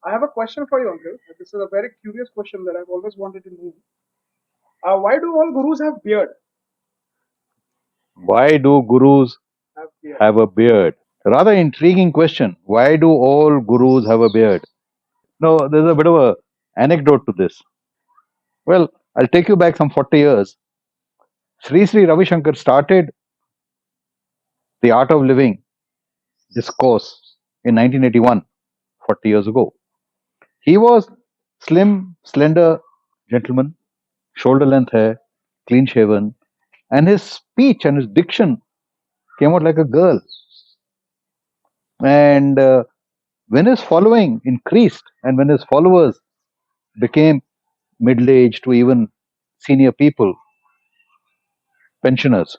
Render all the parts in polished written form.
I have a question for you, Uncle. This is a very curious question that I've always wanted to know. Why do all gurus have beard? Why do gurus Have beard. have a beard? Rather intriguing question. Why do all gurus have a beard? No, there's a bit of a anecdote to this. Well, I'll take you back some 40 years. Sri Ravi Shankar started the art of living discourse in 1981, 40 years ago. He was slim, slender gentleman, shoulder length hair, clean shaven, and his speech and his diction came out like a girl. And when his following increased and when his followers became middle aged to even senior people, pensioners,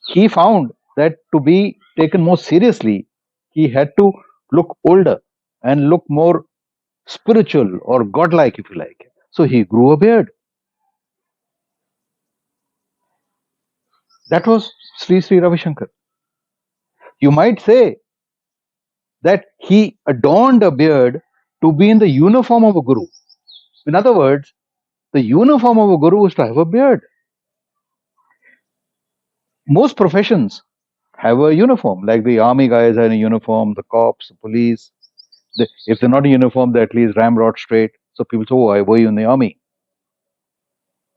he found that to be taken more seriously, he had to look older and look more spiritual or godlike, if you like. So he grew a beard. That was Sri Ravi Shankar. You might say that he adorned a beard to be in the uniform of a guru. In other words, the uniform of a guru is to have a beard. Most professions have a uniform, like the army guys have a uniform, the cops, the police. If they're not in uniform, they're at least ramrod straight. So people say, oh, I were you in the army.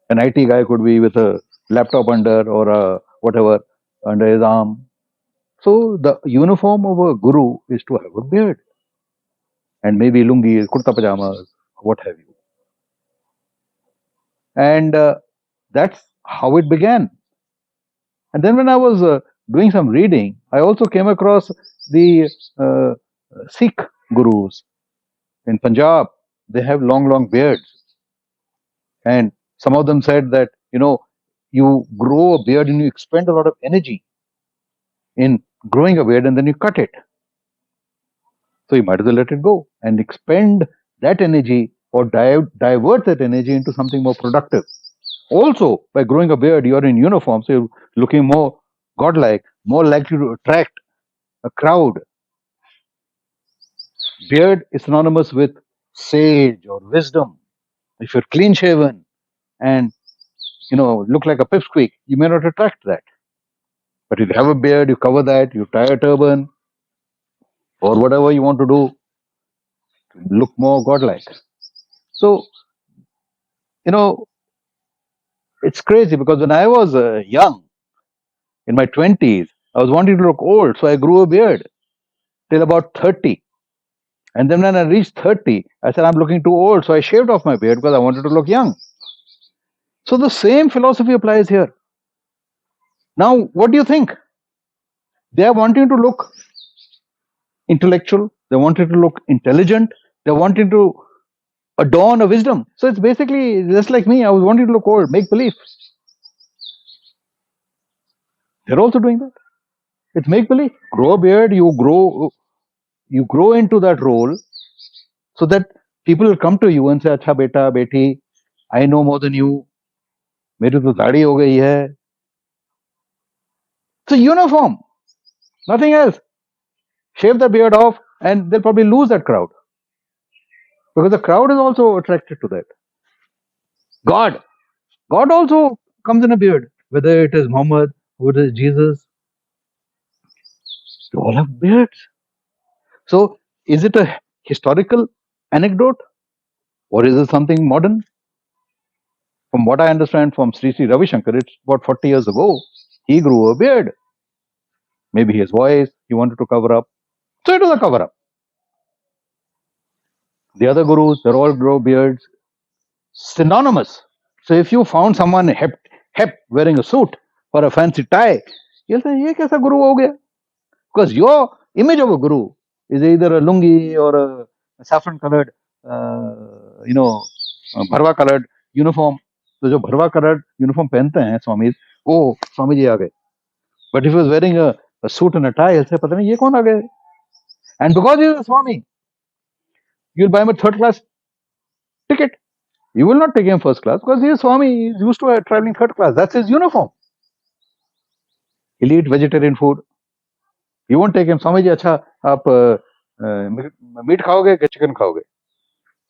An IT guy could be with a laptop under or a whatever under his arm. So the uniform of a guru is to have a beard and maybe lungi, kurta pajamas, what have you. And that's how it began. And then when I was doing some reading, I also came across the uh, Sikh gurus in Punjab. They have long, long beards. And some of them said that, you grow a beard and you expend a lot of energy in growing a beard and then you cut it. So you might as well let it go and expend that energy or divert that energy into something more productive. Also, by growing a beard, you're in uniform, so you're looking more godlike, more likely to attract a crowd. Beard is synonymous with sage or wisdom. If you're clean shaven and look like a pipsqueak, you may not attract that. But if you have a beard, you cover that, you tie a turban, or whatever you want to do to look more godlike. So, you know, it's crazy because when I was young, in my 20s, I was wanting to look old, so I grew a beard till about 30. And then when I reached 30, I said, I'm looking too old, so I shaved off my beard because I wanted to look young. So the same philosophy applies here. Now, what do you think? They are wanting to look intellectual, they wanted to look intelligent, they wanted to adorn a wisdom. So it's basically just like me, I was wanting to look old, make believe. They're also doing that. It's make believe. Grow a beard, you grow into that role so that people will come to you and say, Acha beta, beti, I know more than you. मेरी तो दाढ़ी हो गई है. It's a uniform, nothing else. Shave the beard off and they'll probably lose that crowd because the crowd is also attracted to that. God. God also comes in a beard, whether it is Muhammad, whether it is Jesus. They all have beards. So is it a historical anecdote or is it something modern? From what I understand from Sri Ravi Shankar, it's about 40 years ago. He grew a beard. Maybe his voice he wanted to cover up. So it was a cover up. The other gurus, they all grow beards. Synonymous. So if you found someone hep wearing a suit or a fancy tie, you'll say, ye kaisa guru ho gaya? Because your image of a guru is either a lungi or a saffron colored, भरवा colored uniform. तो जो भरवा colored uniform पहनते हैं स्वामी, ओ स्वामी जी आ गए. But if he was wearing a suit and a tie, he'll say, पता नहीं ये कौन आ गए? And because he's a Swami, you'll buy him a third class ticket. You will not take him first class because he is Swami. He's used to traveling third class. That's his uniform. He'll eat vegetarian food. You won't take him. Swami ji, अच्छा आप meet खाओगे कि chicken खाओगे?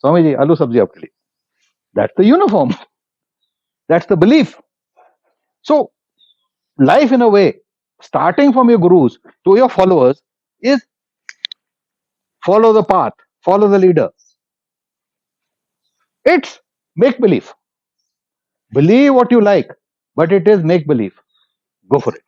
स्वामी जी आलू सब्जी आपके लिए. That's the uniform. That's the belief. So life, in a way, starting from your gurus to your followers, is follow the path, follow the leader. It's make believe. Believe what you like, but it is make believe. Go for it.